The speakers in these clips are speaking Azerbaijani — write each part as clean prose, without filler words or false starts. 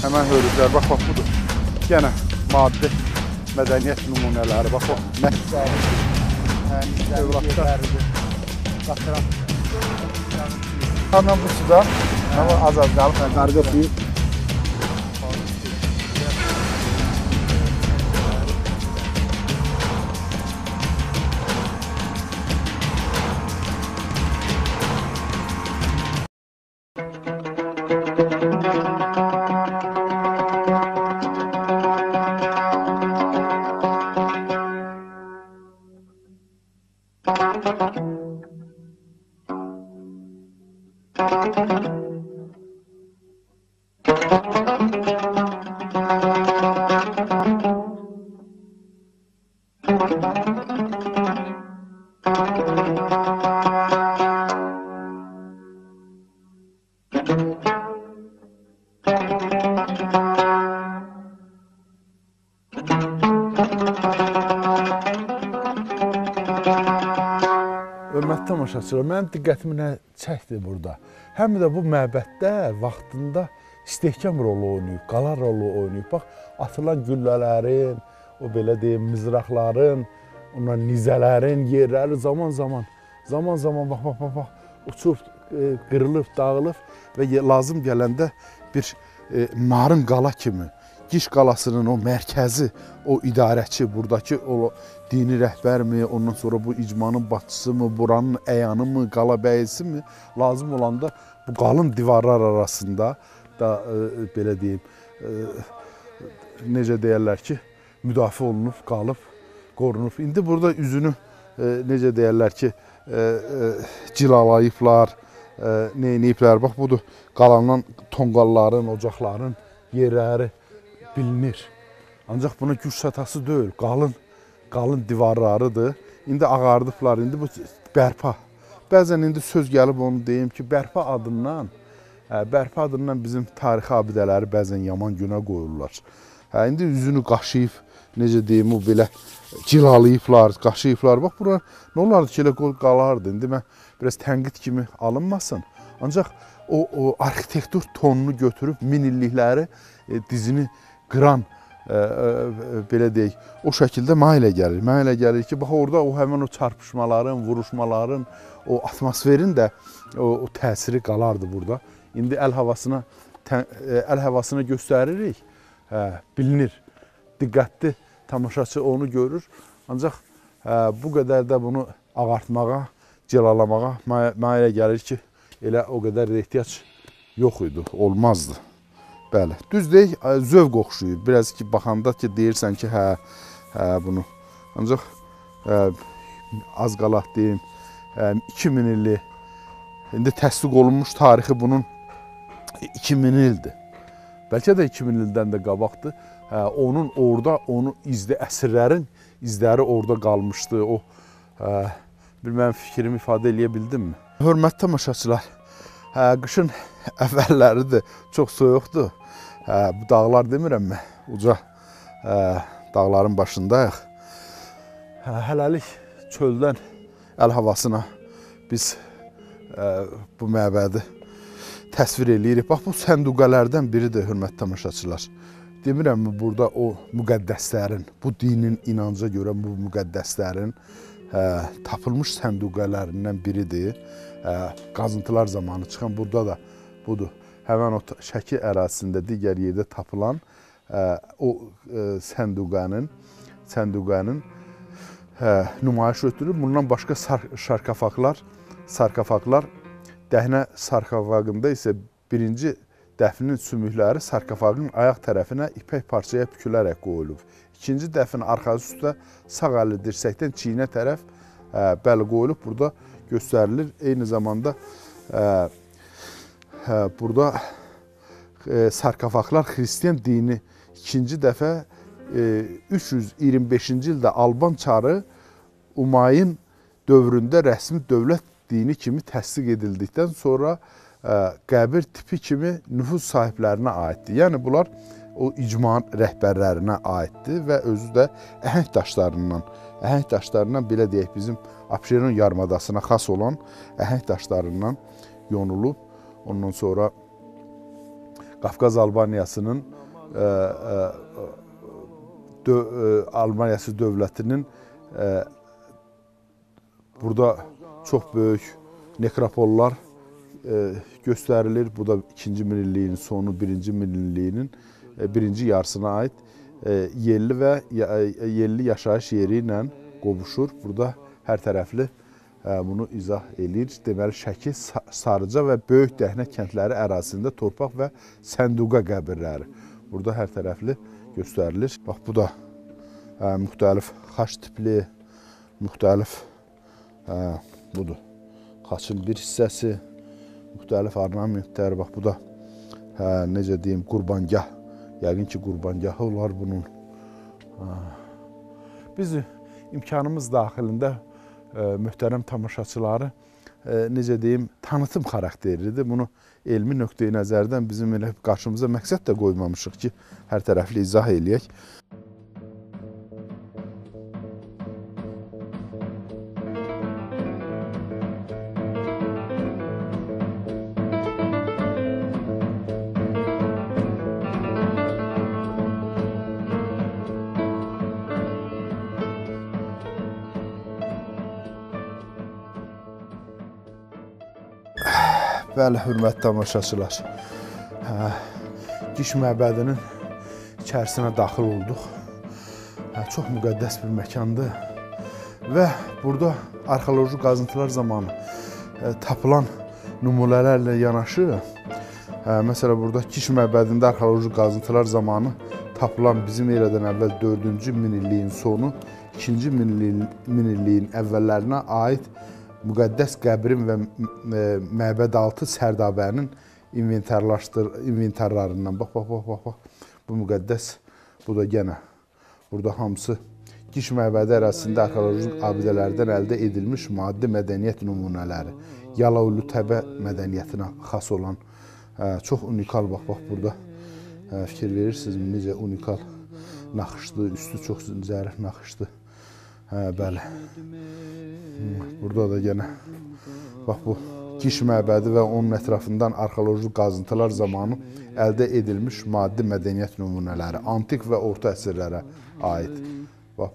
Həmən hörüklər, bax budur. Yenə maddi mədəniyyət nümunələri, bax o məhcəri, övladlar. Hemen bu suda az qalıb, qarqa suyu. Hörmətli tamaşaçılar, mənim diqqətimi nə çəkdi burada? Həm də bu məbəddə vaxtında istehkam rolu oynayıb, qala rolu oynayıb. Bax, atılan güllələrin, o belə deyim, mızraqların, onların nizələrin yerləri zaman-zaman uçub, qırılıb, dağılıb və lazım gələndə bir narın qala kimi, Giş qalasının o mərkəzi, o idarəçi, buradakı o dini rəhbərmi, ondan sonra bu icmanın başçısı mı, buranın əyanı mı, qala bəyisi mi, lazım olanda bu qalın divarlar arasında da belə deyim, necə deyərlər ki, müdafiə olunub, qalıb, qorunub. İndi burada üzünü, necə deyərlər ki, cilalayıblar, neyniyiblər, bax budur, qalandan tonqalların, ocaqların yerləri bilinir. Ancaq buna güc satası deyil, qalın divarlarıdır. İndi ağardıblar, indi bu bərpa. Bəzən indi söz gəlib onu deyim ki, bərpa adından bizim tarixi abidələri bəzən yaman günə qoyurlar. İndi üzünü qaşıyıb, necə deyim, o belə cilalayıblar, qaşıyıblar. Bax, bura nə olardı ki, elə qalardı. İndi mən biraz tənqid kimi alınmasın. Ancaq o arxitektur tonunu götürüb, min illikləri dizini qıran, belə deyək, o şəkildə mənə elə gəlir. Mənə elə gəlir ki, bax, orada həmən o çarpışmaların, vuruşmaların, o atmosferin də o təsiri qalardı burada. İndi əl havasına göstəririk, bilinir, diqqətli tamaşaçı onu görür. Ancaq bu qədər də bunu ağartmağa, cilalamağa mənə elə gəlir ki, elə o qədər də ehtiyac yox idi, olmazdı. Bəli, düz deyək, zövq oxşuyur. Biraz ki, baxanda ki, deyirsən ki, bunu. Ancaq az qalaq deyim, 2000 illik, indi təsdiq olunmuş tarixi bunun 2000 ildir. Bəlkə də 2000 ildən də qabaqdır. Onun orada, əsrlərin izləri orada qalmışdı. O, mənim fikrimi ifadə eləyə bildim mi? Hörmətli tamaşaçılar, qışın əvvəlləridir, çox soyuqdur. Bu dağlar demirəm mən, uca dağların başındayıq. Hələlik çöldən əl havasına biz bu məbədi təsvir eləyirik. Bax, bu sənduqələrdən biridir, hörmətli tamaşaçılar. Demirəm mi, burada o müqəddəslərin, bu dinin inanca görə bu müqəddəslərin tapılmış sənduqələrindən biridir. Qazıntılar zamanı çıxan burada da budur. Həmən o Şəki ərazisində digər yerdə tapılan o sənduqənin nümayiş ötürülür. Bundan başqa sarkofaqlar, dəhnə sarkofaqında isə birinci dəfnin sümükləri sarkofaqın ayaq tərəfinə ipək parçaya bükülərək qoyulub. İkinci dəfin arxası üstə sağ əli dirsəkdən çiynə tərəf bəli qoyulub, burada göstərilir. Eyni zamanda burada sarkofaqlar xristiyan dini ikinci dəfə 325-ci ildə Alban çarı Umayın dövründə rəsmi dövlət dini kimi təsdiq edildikdən sonra qəbir tipi kimi nüfuz sahiblərinə aiddir. Yəni, bunlar o icma rəhbərlərinə aiddir və özü də əhəng daşlarından belə deyək, bizim Abşeron yarımadasına xas olan əhəng daşlarından yonulub. Ondan sonra Qafqaz Albaniyasının Almaniyası dövlətinin burada çox böyük nekropollar göstərilir. Bu da 2-ci minilliyin sonu, 1-ci minilliyinin birinci yarısına aid yerli yaşayış yeri ilə qovuşur. Burada hər tərəfli bunu izah edir. Deməli, Şəki, Sarıca və Böyük Dəhnə kəndləri ərazisində torpaq və sənduqa qəbirləri. Burada hər tərəfli göstərilir. Bax, bu da müxtəlif xaç tipli, müxtəlif budur. Xaçın bir hissəsi, müxtəlif ornamentlər. Bax, bu da necə deyim, qurbangah. Yəqin ki, qurbangahı olar bunun. Biz imkanımız daxilində möhtərəm tamaşaçıları necə deyim, tanıtım xarakterlidir. Bunu elmi nöqteyi nəzərdən bizim elə qarşımıza məqsəd də qoymamışıq ki, hər tərəfli izah eləyək. Bəli, hörmətli tamaşaçılar, Giş məbədinin içərisinə daxil olduq. Çox müqəddəs bir məkandır və burada arxeoloji qazıntılar zamanı tapılan nümunələrlə yanaşı, məsələn, burada Giş məbədində arxeoloji qazıntılar zamanı tapılan bizim eradan əvvəl 4-cü minilliyin sonu, 2-ci minilliyin əvvəllərinə aid müqəddəs qəbrin və məbədaltı sərdabənin inventarlarından. Bax. Bu müqəddəs, bu da yenə. Burada hamısı Giş məbədi ərazisində arxeoloji abidələrdən əldə edilmiş maddi mədəniyyət nümunələri. Yalaulu Təbə mədəniyyətinə xas olan çox unikal, bax, burada fikir verirsiniz, necə unikal naxışlı, üstü çox zərif naxışlı. Bəli. Burada da yenə bax, bu Giş məbədi və onun ətrafından arxeoloji qazıntılar zamanı əldə edilmiş maddi mədəniyyət nümunələri, antik və orta əsrlərə aid. Bax.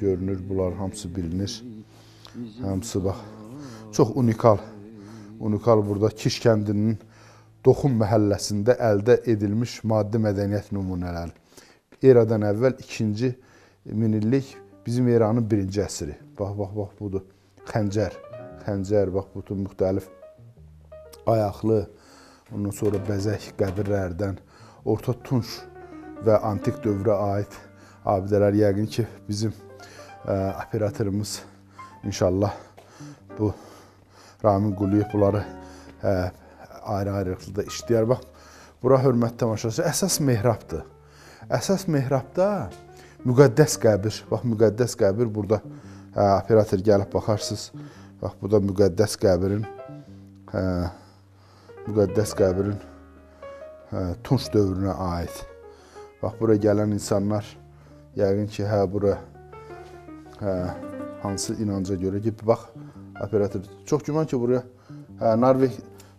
Görünür, bunlar hamısı bilinir. Hamısı, bax, çox unikal. Unikal burada Giş kəndinin Doxum məhəlləsində əldə edilmiş maddi mədəniyyət nümunələri. Eradan əvvəl 2-ci minillik bizim eranın 1-ci əsri. Bax, budur. Xəncər, bax, bütün müxtəlif ayaqlı, ondan sonra bəzək qəbirlərdən, Orta Tunç və antik dövrə aid abidələr. Yəqin ki, bizim operatorumuz inşallah bu Ramin Quliyev bunları ayrı-ayrılıqda işləyər. Bax, bura hörmətli tamaşaçılar, əsas mehrabdır. Əsas mehrabda müqəddəs qəbir. Bax, müqəddəs qəbir burada. Operator gəlib baxarsınız. Bax, bu da müqəddəs qəbirin Tunç dövrünə aid. Bax, bura gələn insanlar yəqin ki, bura hansı inanca görə ki, bax, operator, çox güman ki, buraya Norveç,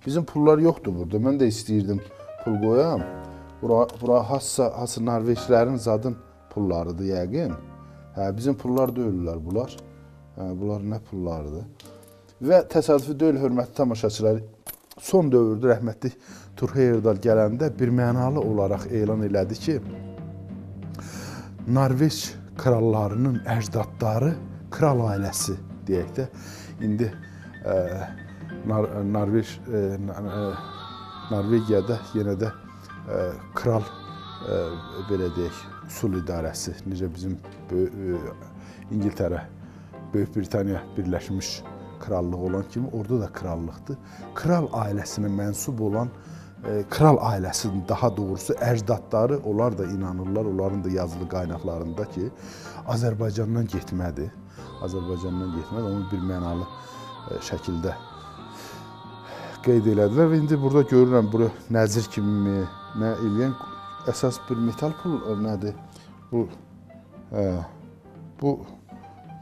bizim pullar yoxdur burada. Mən də istəyirdim pul qoyam. Bura hası Norveçlərin zadın pullarıdır yəqin. Bizim pullar deyirlər bunlar. Bunlar nə pullarıdır? Və təsadüfi deyil, hörmətli tamaşaçılar, son dövrdə rəhmətli Turh Heyerdahl gələndə bir mənalı olaraq elan elədi ki, Norveç krallarının əcdadları kral ailəsi deyək də, indi Norvegiyada yenə də kral, belə deyək, usul idarəsi, necə bizim İngiltərə, Böyük Britaniya birləşmiş krallıq olan kimi, orada da krallıqdır. Kral ailəsinə mənsub olan, kral ailəsinin daha doğrusu əcdadları, onlar da inanırlar, onların da yazılı qaynaqlarında ki, Azərbaycandan getmədir. Azərbaycandan getmədir, onu bir mənalı şəkildə qeyd elədilər və indi burada görürəm, bura nəzir kimi nə eləyən, əsas bir metal pul nədir? Bu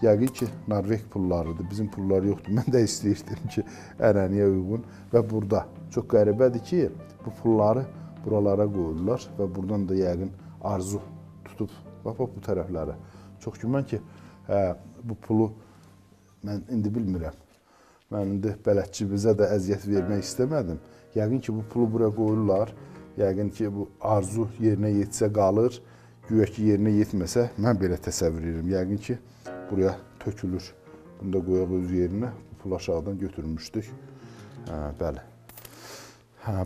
yəqin ki, Norveç pullarıdır, bizim pullar yoxdur. Mən də istəyirdim ki, ənənəyə uyğun və burada çox qəribədir ki, bu pulları buralara qoyurlar və buradan da yəqin arzu tutub, bax bu tərəflərə. Çox güman ki, bu pulu mən indi bilmirəm. Mən indi bələdçimizə də əziyyət vermək istəmədim. Yəqin ki, bu pulu bura qoyurlar. Yəqin ki, bu arzu yerinə yetsə qalır. Güya ki, yerinə yetməsə, mən belə təsəvvür edirəm. Yəqin ki, buraya tökülür. Bunu da qoyaq öz yerinə. Bu pulu aşağıdan götürmüşdük. Bəli.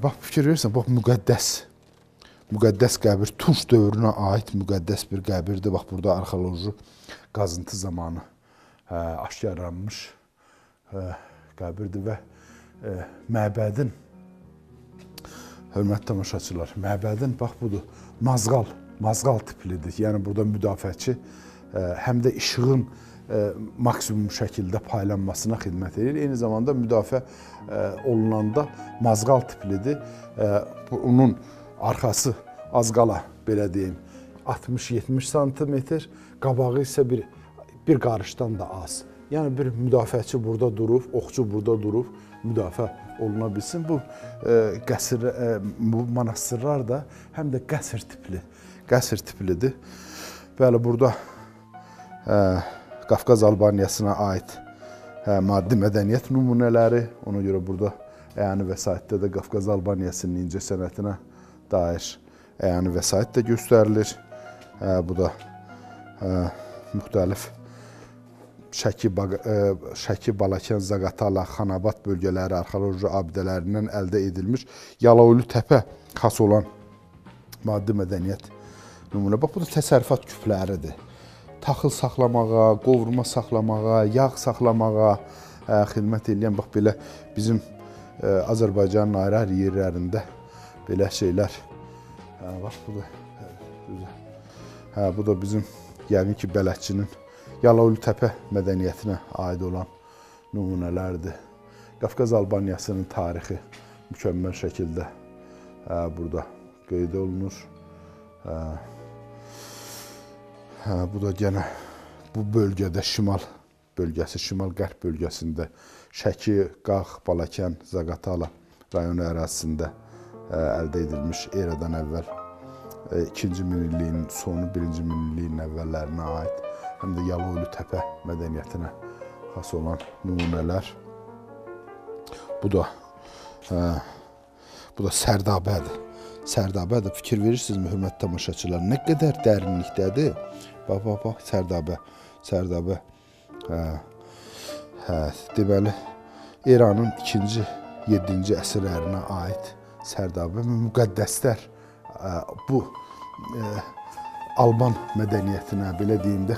Bax, fikir verirsən, bax, müqəddəs qəbir, Tunç dövrünə aid müqəddəs bir qəbirdir. Bax, burada arxeoloji qazıntı zamanı aşkarlanmış qəbirdir və məbədin, hörmətli tamaşaçılar, məbədin, bax, budur, mazğal tiplidir. Yəni, burada müdafiəçi həm də işığın maksimum şəkildə paylanmasına xidmət edir. Eyni zamanda müdafiə olunanda mazğal tiplidir. Onun arxası az qala, belə deyim, 60-70 santimetr, qabağı isə bir qarışdan da az. Yəni, bir müdafiəçi burada durub, oxçu burada durub, müdafiə oluna bilsin. Bu monastırlar da həm də qəsr tiplidir. Bəli, burada Qafqaz Albaniyasına aid maddi mədəniyyət nümunələri, ona görə burada əyani vəsaitdə də Qafqaz Albaniyasının incə sənətinə dair əyani vəsait də göstərilir. Bu da müxtəlif Şəki, Balakən, Zaqatala, Xanabad bölgələri arxeoloji abidələrindən əldə edilmiş Yalaoğlu təpə xas olan maddi mədəniyyət nümunə. Bax, bu da təsərrüfat küpləridir. Taxıl saxlamağa, qovurma saxlamağa, yağ saxlamağa xidmət edən, bax, belə bizim Azərbaycanın ayrı-ayrı yerlərində belə şeylər. Bax, bu da bizim, yəqin ki, bələdçinin Yalaoğlu təpə mədəniyyətinə aid olan nümunələrdir. Qafqaz Albaniyasının tarixi mükəmməl şəkildə burada qeyd olunur. Bu da yenə bu bölgədə şimal bölgəsi, şimal-qərb bölgəsində Şəki, Qax, Balakən, Zaqatala rayonu ərazisində əldə edilmiş eradan əvvəl 2-ci minilliyin sonu, 1-ci minilliyin əvvəllərinə aid həm də Yalaoğlu təpə mədəniyyətinə xas olan nümunələr. Bu da Sərdabədir. Sərdabədir. Fikir verirsinizmi, hörmətli tamaşaçılar? Nə qədər dərinlikdədir? Bax, Sərdabə. Deməli, İranın 2-ci, 7-ci əsrlərinə aid Sərdabə müqəddəslər bu Alban mədəniyyətinə, belə deyim də,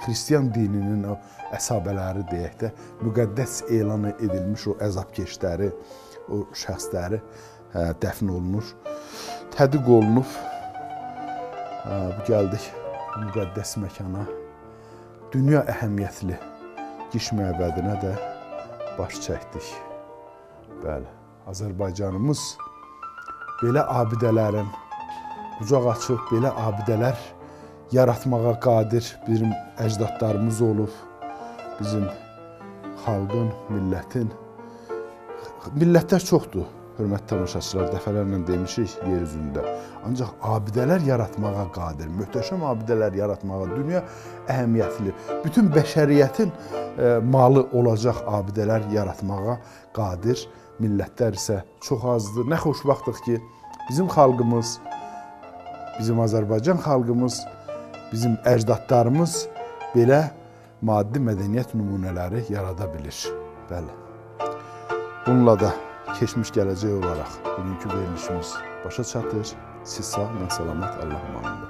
xristiyan dininin o əsabələri deyək də, müqəddəs elan edilmiş o əzabkeşləri, o şəxsləri dəfn olunur, tədqiq olunub. Gəldik müqəddəs məkana, dünya əhəmiyyətli Giş məbədinə də baş çəkdik. Bəli, Azərbaycanımız belə abidələrin qucaq açıb, belə abidələr yaratmağa qadir bizim əcdadlarımız olub. Bizim xalqın, millətlər çoxdur, hörmətli tamaşaçılar, dəfələrlə demişik yer üzündə. Ancaq abidələr yaratmağa qadir, möhtəşəm abidələr yaratmağa, dünya əhəmiyyətli, bütün bəşəriyyətin malı olacaq abidələr yaratmağa qadir. Millətlər isə çox azdır. Nə xoşbəxtdir ki, bizim xalqımız, bizim Azərbaycan xalqımız, bizim əcdadlarımız belə maddi mədəniyyət nümunələri yarada bilir. Bəli. Bununla da keçmiş gələcək olaraq bugünkü verilişimiz başa çatır. Siz sağ, mən salamat, Allah amanında.